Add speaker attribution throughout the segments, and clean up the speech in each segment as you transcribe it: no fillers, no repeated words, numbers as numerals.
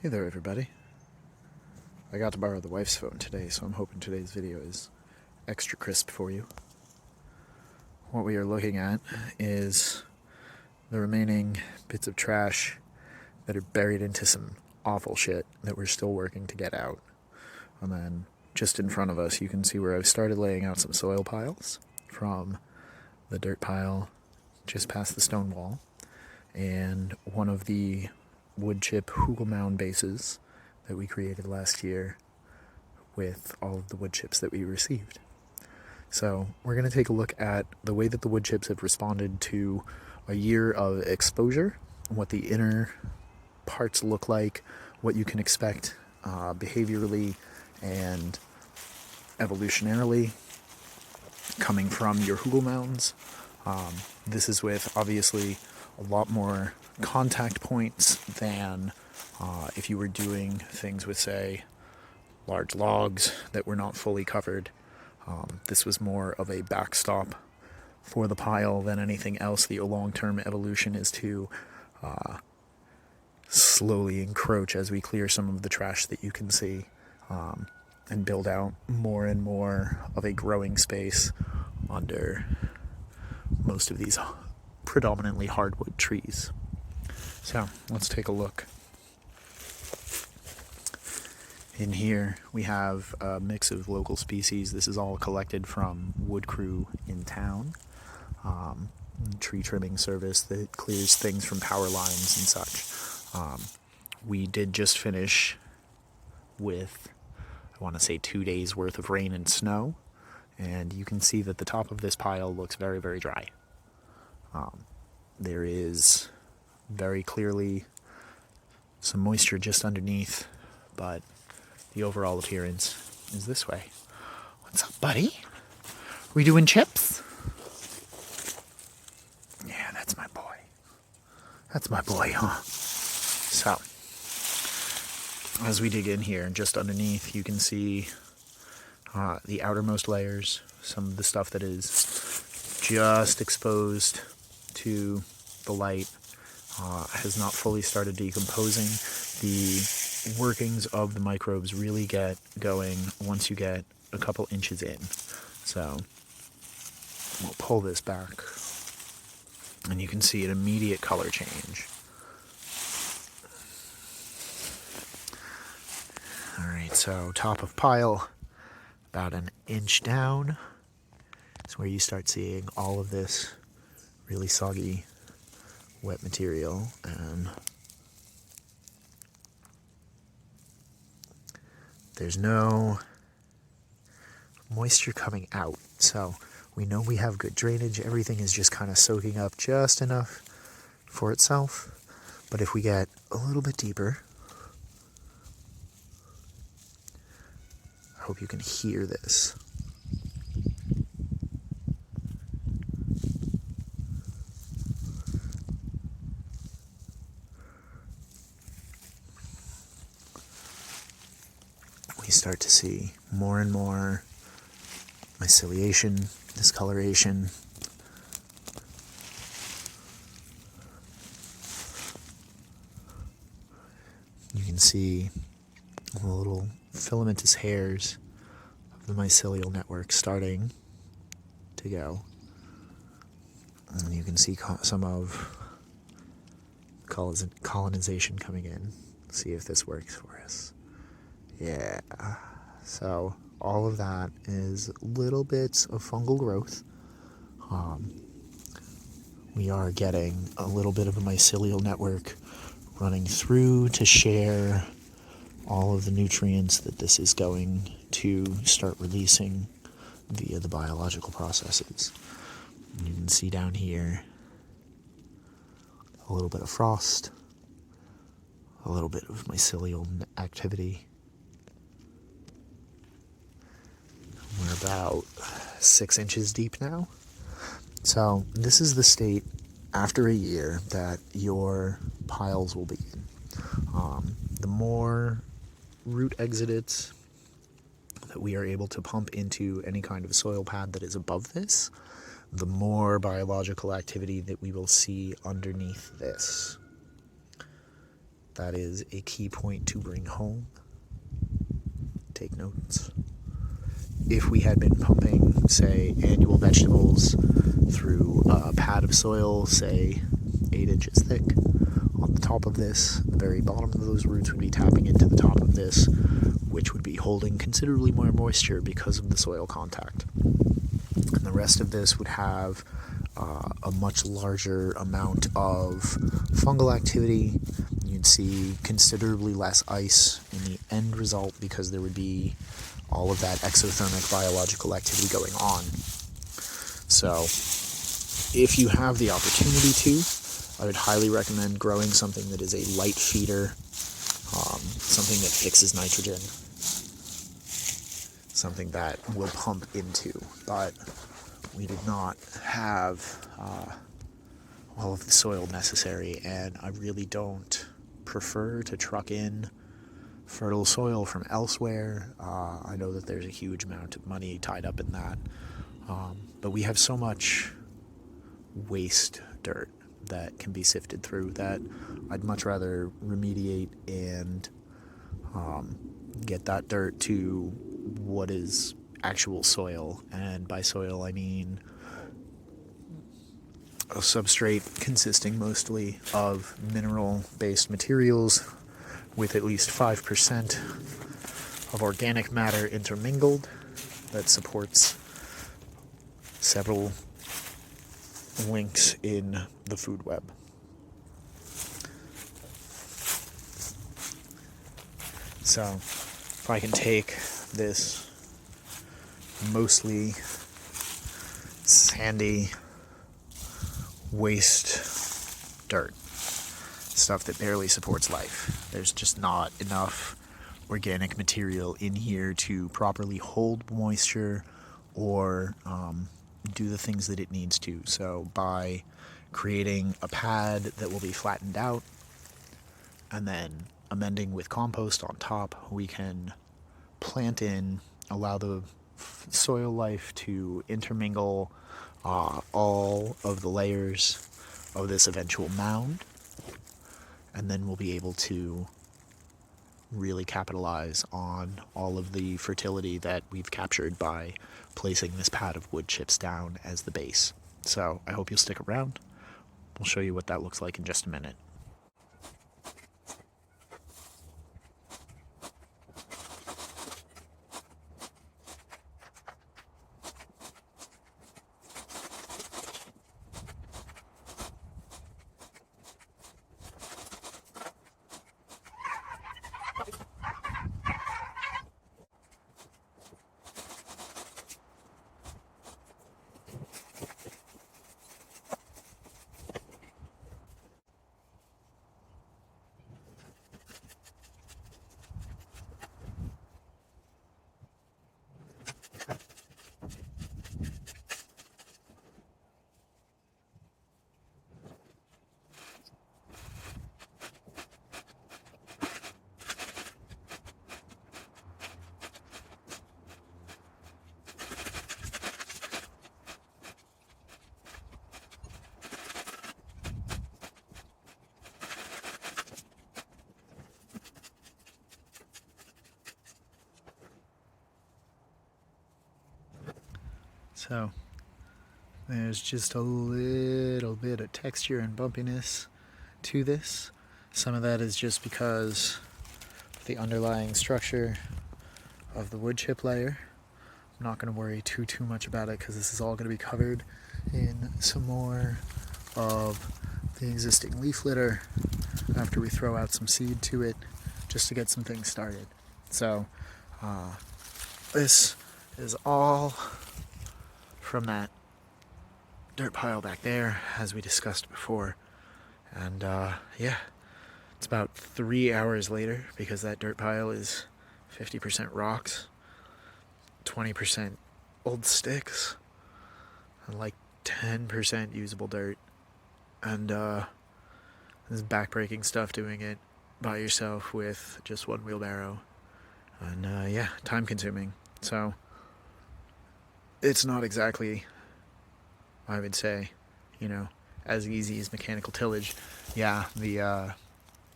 Speaker 1: Hey there everybody. I got to borrow the wife's phone today, so I'm hoping today's video is extra crisp for you. What we are looking at is the remaining bits of trash that are buried into some awful shit that we're still working to get out. And then just in front of us you can see where I've started laying out some soil piles from the dirt pile just past the stone wall and one of the wood chip Hugelmound bases that we created last year with all of the wood chips that we received. So we're going to take a look at the way that the wood chips have responded to a year of exposure, what the inner parts look like, what you can expect behaviorally and evolutionarily coming from your Hugelmounds. This is with obviously a lot more contact points than if you were doing things with, say, large logs that were not fully covered. This was more of a backstop for the pile than anything else. The long-term evolution is to slowly encroach as we clear some of the trash that you can see and build out more and more of a growing space under most of these predominantly hardwood trees. So let's take a look. In here we have a mix of local species. This is all collected from wood crew in town. Tree trimming service that clears things from power lines and such. We did just finish with, I want to say, 2 days worth of rain and snow, and you can see that the top of this pile looks very, very dry. There is very clearly some moisture just underneath, but the overall appearance is this way. What's up, buddy? We doing chips? Yeah, that's my boy. That's my boy, huh? So, as we dig in here, just underneath, you can see the outermost layers, some of the stuff that is just exposed to the light has not fully started decomposing. The workings of the microbes really get going once you get a couple inches in. So we'll pull this back and you can see an immediate color change. Alright, so top of pile, about an inch down is where you start seeing all of this really soggy wet material, and there's no moisture coming out, so we know we have good drainage. Everything is just kind of soaking up just enough for itself. But if we get a little bit deeper, I hope you can hear this. We start to see more and more myceliation, discoloration. You can see the little filamentous hairs of the mycelial network starting to go. And you can see some of colonization coming in. See if this works for us. Yeah, so all of that is little bits of fungal growth. We are getting a little bit of a mycelial network running through to share all of the nutrients that this is going to start releasing via the biological processes. And you can see down here a little bit of frost, a little bit of mycelial activity. We're about 6 inches deep now. So this is the state after a year that your piles will be in. The more root exudates that we are able to pump into any kind of soil pad that is above this, the more biological activity that we will see underneath this. That is a key point to bring home. Take notes. If we had been pumping, say, annual vegetables through a pad of soil, say 8 inches thick, on the top of this, the very bottom of those roots would be tapping into the top of this, which would be holding considerably more moisture because of the soil contact. And the rest of this would have a much larger amount of fungal activity. You'd see considerably less ice in the end result because there would be all of that exothermic biological activity going on. So if you have the opportunity to, I would highly recommend growing something that is a light feeder, something that fixes nitrogen, something that will pump into. But we did not have all of the soil necessary, and I really don't prefer to truck in fertile soil from elsewhere. I know that there's a huge amount of money tied up in that, but we have so much waste dirt that can be sifted through that I'd much rather remediate and get that dirt to what is actual soil. And by soil I mean a substrate consisting mostly of mineral-based materials with at least 5% of organic matter intermingled that supports several links in the food web. So if I can take this mostly sandy waste dirt, stuff that barely supports life, there's just not enough organic material in here to properly hold moisture or do the things that it needs to. So by creating a pad that will be flattened out and then amending with compost on top, we can plant in, allow the soil life to intermingle all of the layers of this eventual mound, and then we'll be able to really capitalize on all of the fertility that we've captured by placing this pad of wood chips down as the base. So I hope you'll stick around. We'll show you what that looks like in just a minute. So there's just a little bit of texture and bumpiness to this. Some of that is just because of the underlying structure of the wood chip layer. I'm not going to worry too much about it because this is all going to be covered in some more of the existing leaf litter after we throw out some seed to it just to get some things started. So this is all from that dirt pile back there, as we discussed before. And yeah, it's about 3 hours later because that dirt pile is 50% rocks, 20% old sticks, and like 10% usable dirt. And this backbreaking stuff doing it by yourself with just one wheelbarrow. And yeah, time consuming. So it's not exactly, I would say, as easy as mechanical tillage. Yeah, the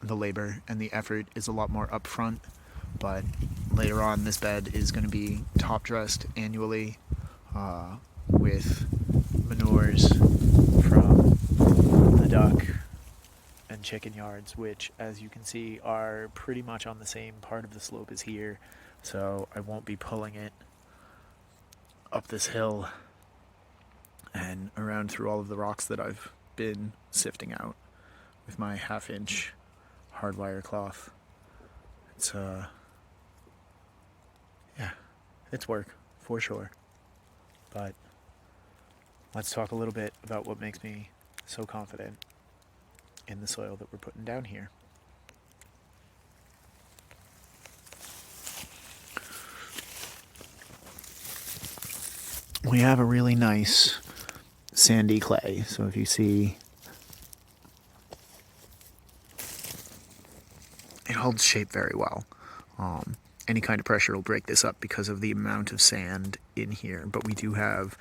Speaker 1: the labor and the effort is a lot more upfront, but later on this bed is going to be top dressed annually with manures from the duck and chicken yards, which, as you can see, are pretty much on the same part of the slope as here, so I won't be pulling it up this hill and around through all of the rocks that I've been sifting out with my 1/2 inch hardwire cloth. It's yeah, it's work for sure. But let's talk a little bit about what makes me so confident in the soil that we're putting down here. We have a really nice sandy clay, so if you see, it holds shape very well. Any kind of pressure will break this up because of the amount of sand in here, but we do have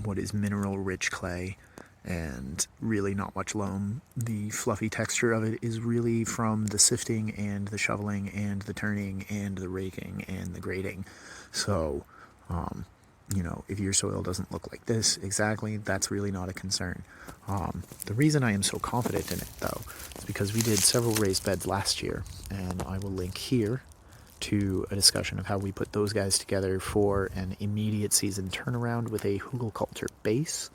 Speaker 1: what is mineral rich clay and really not much loam. The fluffy texture of it is really from the sifting and the shoveling and the turning and the raking and the grading. So you know, if your soil doesn't look like this exactly, that's really not a concern. The reason I am so confident in it, though, is because we did several raised beds last year, and I will link here to a discussion of how we put those guys together for an immediate season turnaround with a Hugelculture base.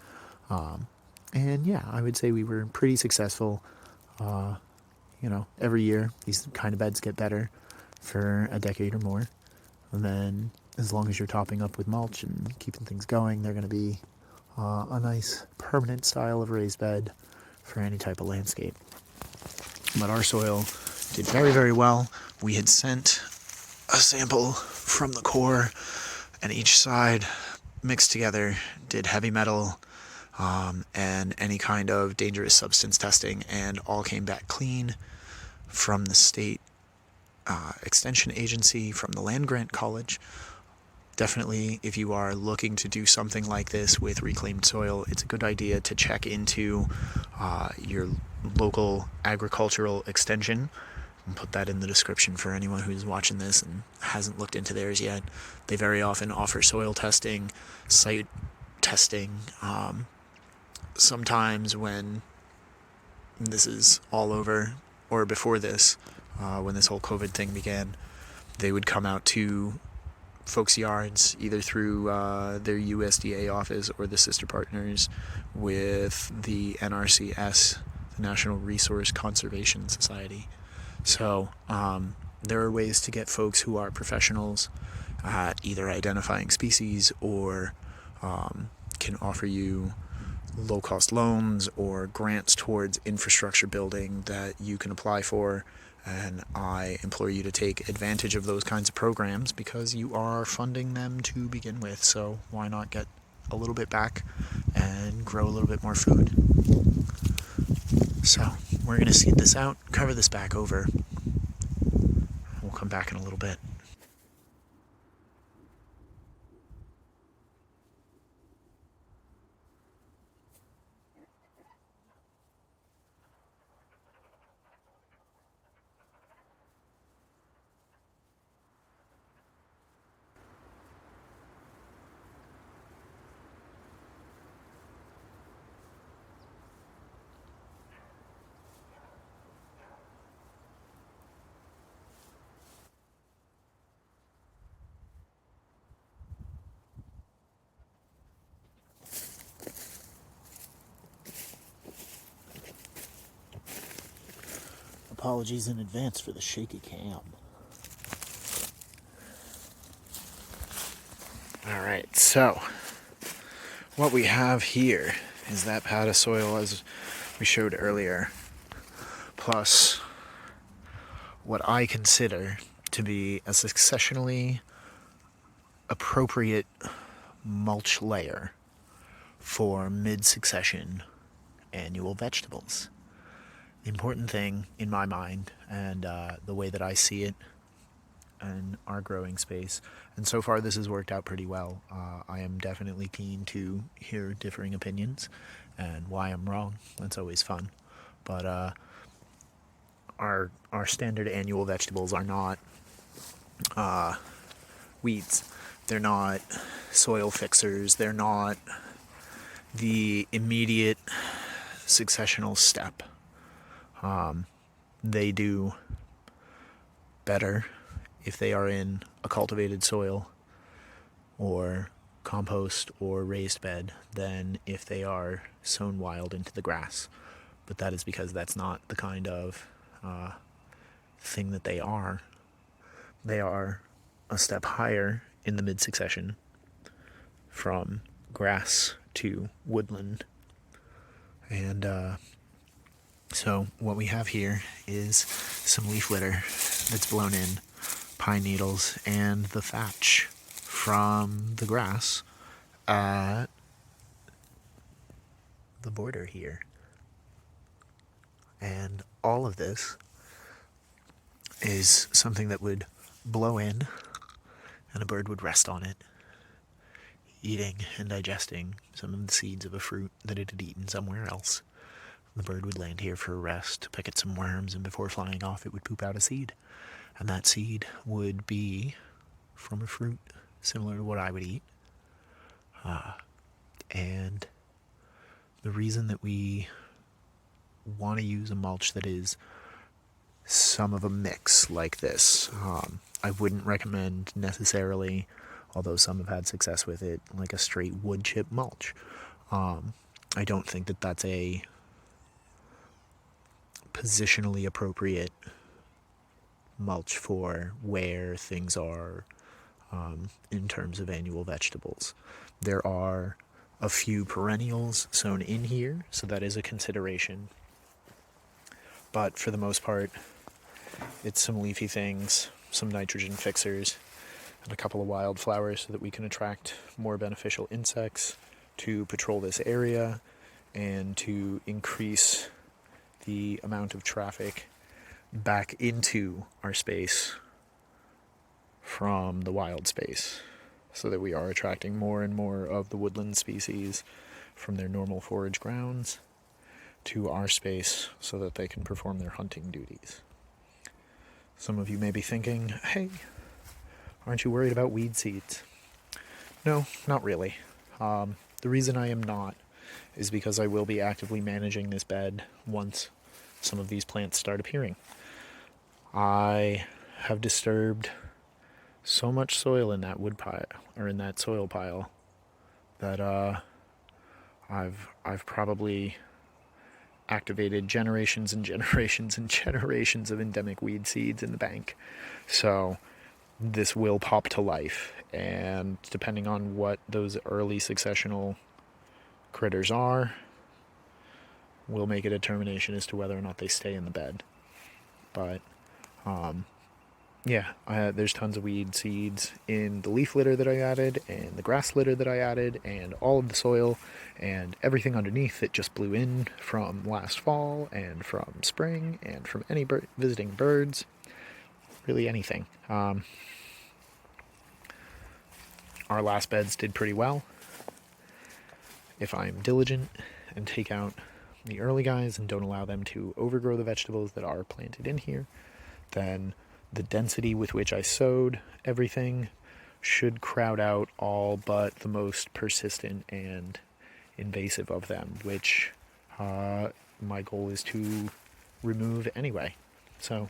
Speaker 1: And yeah, I would say we were pretty successful. You know, every year these kind of beds get better for a decade or more. And then as long as you're topping up with mulch and keeping things going, they're going to be a nice permanent style of raised bed for any type of landscape. But our soil did very, very well. We had sent a sample from the core, and each side mixed together did heavy metal and any kind of dangerous substance testing, and all came back clean from the state extension agency, from the land grant college. Definitely, if you are looking to do something like this with reclaimed soil, it's a good idea to check into your local agricultural extension. I'll put that in the description for anyone who's watching this and hasn't looked into theirs yet. They very often offer soil testing, site testing. Sometimes when this is all over, or before this, when this whole COVID thing began, they would come out to folks' yards, either through their USDA office or the sister partners with the NRCS, the National Resource Conservation Society. So there are ways to get folks who are professionals at either identifying species or can offer you low-cost loans or grants towards infrastructure building that you can apply for. And I implore you to take advantage of those kinds of programs because you are funding them to begin with. So why not get a little bit back and grow a little bit more food? So we're going to seed this out, cover this back over. We'll come back in a little bit. Apologies in advance for the shaky cam. Alright, so what we have here is that pad of soil as we showed earlier, plus what I consider to be a successionally appropriate mulch layer for mid-succession annual vegetables. The important thing in my mind, and the way that I see it in our growing space, and so far this has worked out pretty well. I am definitely keen to hear differing opinions and why I'm wrong. That's always fun. But our standard annual vegetables are not weeds. They're not soil fixers. They're not the immediate successional step. They do better if they are in a cultivated soil or compost or raised bed than if they are sown wild into the grass. But that is because that's not the kind of thing that they are. They are a step higher in the mid-succession from grass to woodland. And so what we have here is some leaf litter that's blown in, pine needles, and the thatch from the grass at the border here. And all of this is something that would blow in and a bird would rest on it, eating and digesting some of the seeds of a fruit that it had eaten somewhere else. The bird would land here for a rest, to pick at some worms, and before flying off it would poop out a seed. And that seed would be from a fruit similar to what I would eat. And the reason that we want to use a mulch that is some of a mix like this, I wouldn't recommend necessarily, although some have had success with it, like a straight wood chip mulch. I don't think that that's a positionally appropriate mulch for where things are in terms of annual vegetables. There are a few perennials sown in here, so that is a consideration. But for the most part, it's some leafy things, some nitrogen fixers, and a couple of wildflowers so that we can attract more beneficial insects to patrol this area and to increase the amount of traffic back into our space from the wild space, so that we are attracting more and more of the woodland species from their normal forage grounds to our space so that they can perform their hunting duties. Some of you may be thinking, hey, aren't you worried about weed seeds? No, not really. The reason I am not is because I will be actively managing this bed once some of these plants start appearing. I have disturbed so much soil in that wood pile, or in that soil pile, that I've probably activated generations and generations and generations of endemic weed seeds in the bank. So this will pop to life, and depending on what those early successional critters are, we'll make a determination as to whether or not they stay in the bed. But there's tons of weed seeds in the leaf litter that I added, and the grass litter that I added, and all of the soil, and everything underneath that just blew in from last fall, and from spring, and from any visiting birds. Really anything. Our last beds did pretty well. If I'm diligent and take out the early guys and don't allow them to overgrow the vegetables that are planted in here, then the density with which I sowed everything should crowd out all but the most persistent and invasive of them, which my goal is to remove anyway. So,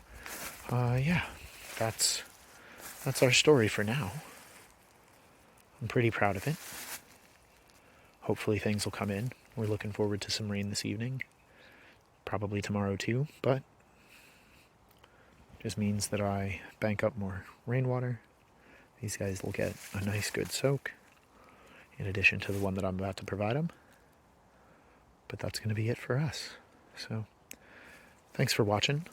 Speaker 1: that's our story for now. I'm pretty proud of it. Hopefully things will come in. We're looking forward to some rain this evening. Probably tomorrow too, but just means that I bank up more rainwater. These guys will get a nice good soak, in addition to the one that I'm about to provide them. But that's going to be it for us. So, thanks for watching.